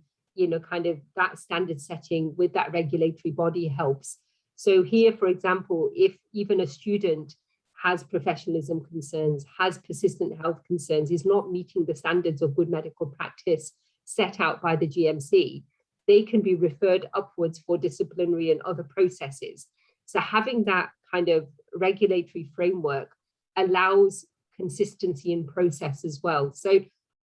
kind of that standard setting with that regulatory body helps. So here, for example, if even a student has professionalism concerns, has persistent health concerns, is not meeting the standards of good medical practice set out by the GMC, they can be referred upwards for disciplinary and other processes. So having that kind of regulatory framework allows consistency in process as well. So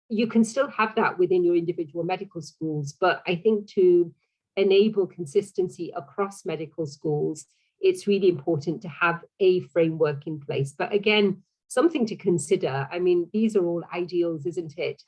you can still have that within your individual medical schools, but I think to enable consistency across medical schools, it's really important to have a framework in place. But again, something to consider. I mean, these are all ideals, isn't it?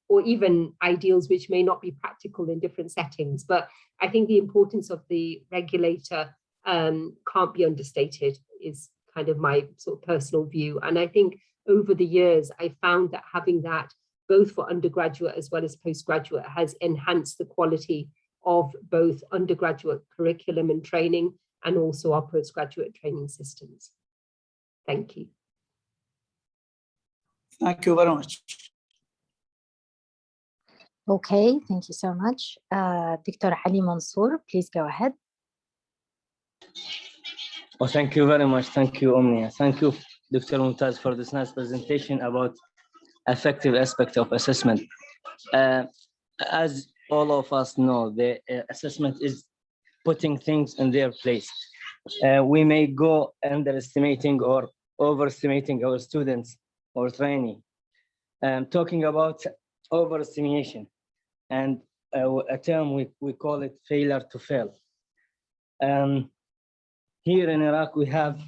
Or even ideals which may not be practical in different settings. But I think the importance of the regulator can't be understated, is kind of my sort of personal view. And I think over the years, I found that having that both for undergraduate as well as postgraduate has enhanced the quality of both undergraduate curriculum and training and also our postgraduate training systems. Thank you. Thank you very much. Okay, thank you so much. Dr. Ali Mansour, please go ahead. Oh, thank you very much. Thank you, Omnia. Thank you, Dr. Mumtaz, for this nice presentation about effective aspect of assessment. As all of us know, the assessment is putting things in their place. We may go underestimating or overestimating our students or training. Talking about overestimation, and a term we call it failure to fail. Here in Iraq, we have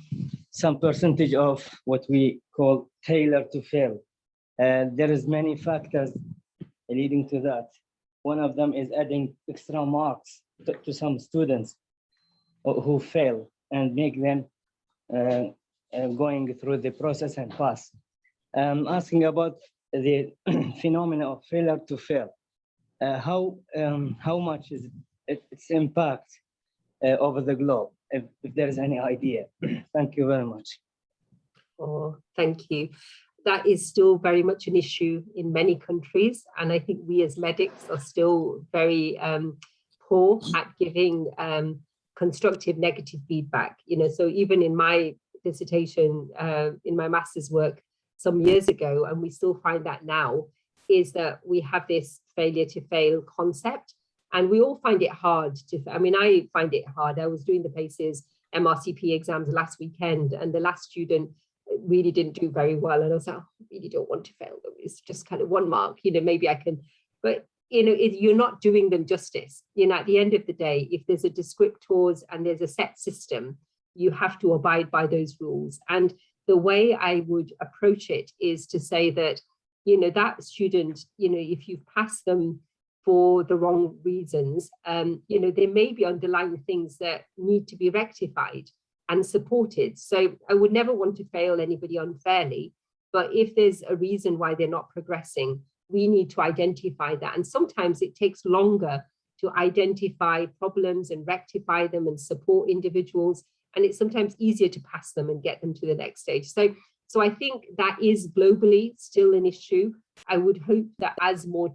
some percentage of what we call failure to fail. There is many factors leading to that. One of them is adding extra marks to some students who fail and make them going through the process and pass. Asking about the phenomena of failure to fail. How much is its impact over the globe, if there is any idea? Thank you very much. Oh, thank you. That is still very much an issue in many countries. And I think we as medics are still very poor at giving constructive negative feedback. So even in my dissertation, in my master's work some years ago, and we still find that now, is that we have this failure to fail concept. And we all find it hard I find it hard. I was doing the PACES MRCP exams last weekend, and the last student really didn't do very well. And I was like, I really don't want to fail them. It's just kind of 1 mark, maybe I can, but you're not doing them justice. At the end of the day, if there's a descriptors and there's a set system, you have to abide by those rules. And the way I would approach it is to say that, that student, if you've passed them for the wrong reasons, there may be underlying things that need to be rectified and supported. So I would never want to fail anybody unfairly, but if there's a reason why they're not progressing, we need to identify that. And sometimes it takes longer to identify problems and rectify them and support individuals. And it's sometimes easier to pass them and get them to the next stage. So I think that is globally still an issue. I would hope that as more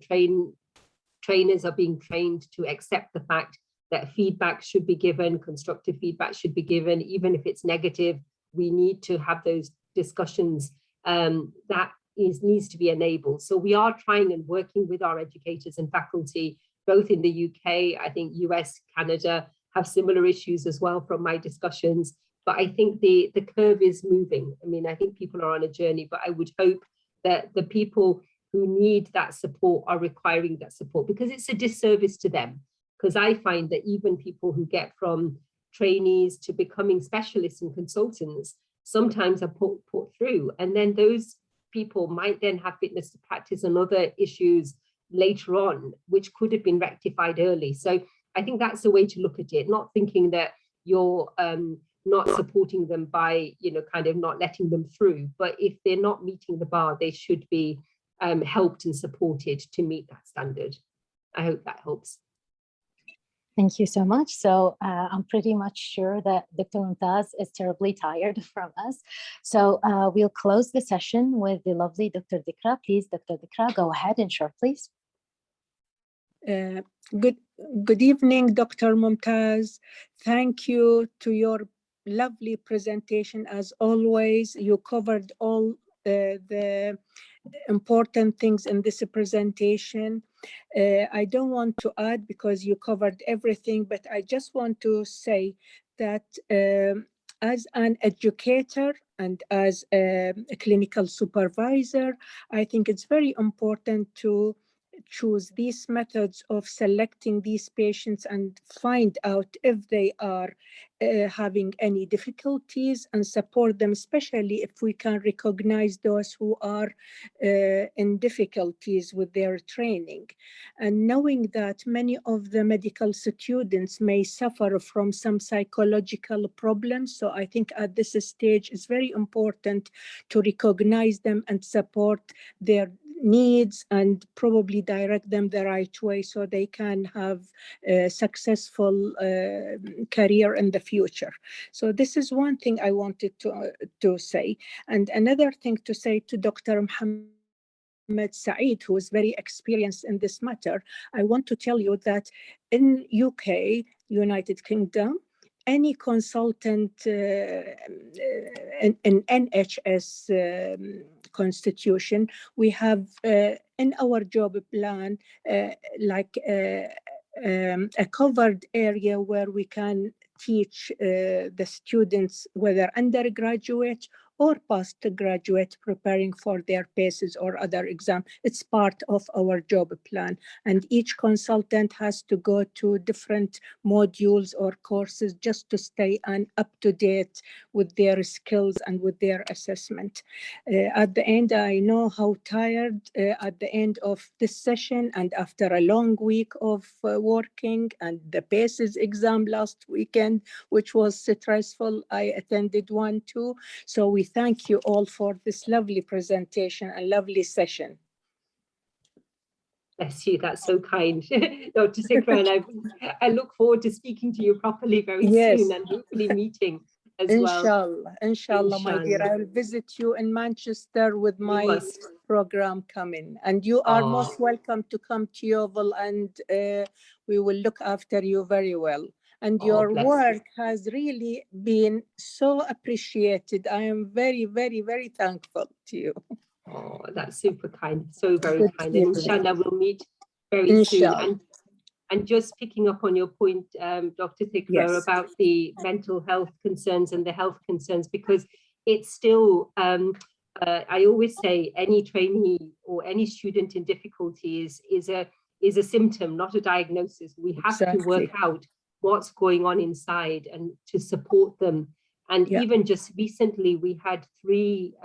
trainers are being trained to accept the fact that feedback should be given, constructive feedback should be given, even if it's negative, we need to have those discussions. That needs to be enabled. So we are trying and working with our educators and faculty, both in the UK, I think US, Canada have similar issues as well from my discussions. But I think the curve is moving. I think people are on a journey, but I would hope that the people who need that support are requiring that support, because it's a disservice to them. Because I find that even people who get from trainees to becoming specialists and consultants sometimes are put through, and then those people might then have fitness to practice and other issues later on, which could have been rectified early. So I think that's the way to look at it, not thinking that you're not supporting them by, kind of not letting them through, but if they're not meeting the bar, they should be helped and supported to meet that standard. I hope that helps. Thank you so much. So I'm pretty much sure that Dr. Mumtaz is terribly tired from us. So we'll close the session with the lovely Dr. Dikra. Please, Dr. Dikra, go ahead and share, please. Good evening, Dr. Mumtaz. Thank you to your lovely presentation. As always, you covered all the important things in this presentation. I don't want to add because you covered everything, but I just want to say that as an educator and as a clinical supervisor, I think it's very important to choose these methods of selecting these patients and find out if they are having any difficulties and support them, especially if we can recognize those who are in difficulties with their training. And knowing that many of the medical students may suffer from some psychological problems, so I think at this stage it's very important to recognize them and support their needs and probably direct them the right way so they can have a successful career in the future. So this is one thing I wanted to say. And another thing to say to Dr. Mohammed Saeed, who is very experienced in this matter, I want to tell you that in UK, United Kingdom, any consultant in NHS constitution, we have in our job plan like a covered area where we can teach the students, whether undergraduate or postgraduate, preparing for their PACEs or other exam. It's part of our job plan. And each consultant has to go to different modules or courses just to stay up to date with their skills and with their assessment. At the end, I know how tired at the end of this session and after a long week of working and the PACEs exam last weekend, which was stressful. I attended one too. So we thank you all for this lovely presentation and lovely session. Bless you, that's so kind. Dr. Sikra, and I look forward to speaking to you properly very soon and hopefully meeting as well. Inshallah, my dear. I will visit you in Manchester with my program coming. And you are most welcome to come to Yeovil, and we will look after you very well. And your work has really been so appreciated. I am very, very, very thankful to you. Oh, that's super kind, so very kind. And inshallah, we'll meet very soon. And just picking up on your point, Dr. Thikra, about the mental health concerns and the health concerns, because it's still, I always say any trainee or any student in difficulties is a symptom, not a diagnosis. We have to work out what's going on inside and to support them. And even just recently, we had 3,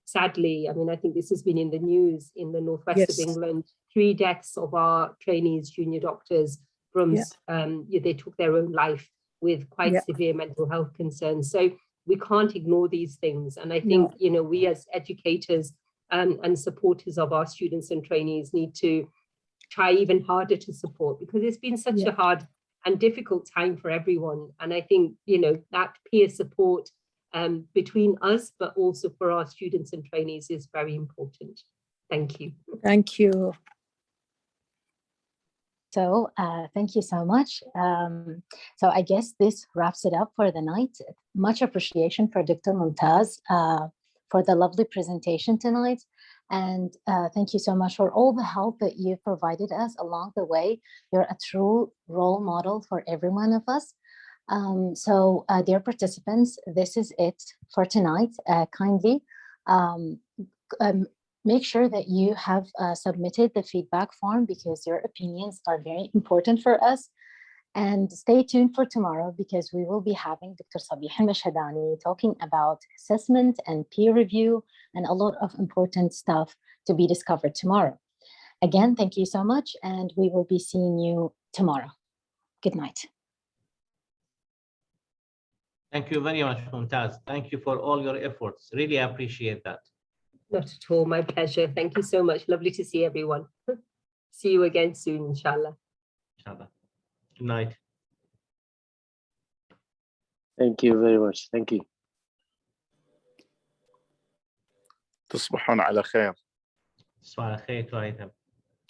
sadly, I mean, I think this has been in the news in the northwest of England, 3 deaths of our trainees, junior doctors, from they took their own life with quite severe mental health concerns. So we can't ignore these things. And I think, we as educators and supporters of our students and trainees need to try even harder to support, because it's been such a hard and difficult time for everyone. And I think, that peer support between us, but also for our students and trainees is very important. Thank you. Thank you. So thank you so much. So I guess this wraps it up for the night. Much appreciation for Dr. Mumtaz for the lovely presentation tonight. And thank you so much for all the help that you provided us along the way. You're a true role model for every one of us. So dear participants, this is it for tonight. Kindly make sure that you have submitted the feedback form because your opinions are very important for us. And stay tuned for tomorrow because we will be having Dr. Sabih al-Mashhadani talking about assessment and peer review and a lot of important stuff to be discovered tomorrow. Again, thank you so much, and we will be seeing you tomorrow. Good night. Thank you very much, Mumtaz. Thank you for all your efforts. Really appreciate that. Not at all, my pleasure. Thank you so much. Lovely to see everyone. See you again soon, inshallah. Inshallah. Good night. Thank you very much. Thank you. تصبحون على خير. تصبح على خير وعيدا.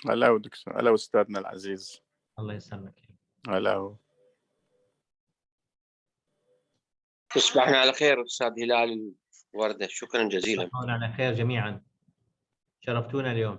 هلا دكتور، هلا أستاذنا العزيز. الله يسلمك. هلا. تصبحنا على خير أستاذ هلال وردة، شكرا جزيلا. تصبحون على خير جميعا. شرفتونا اليوم.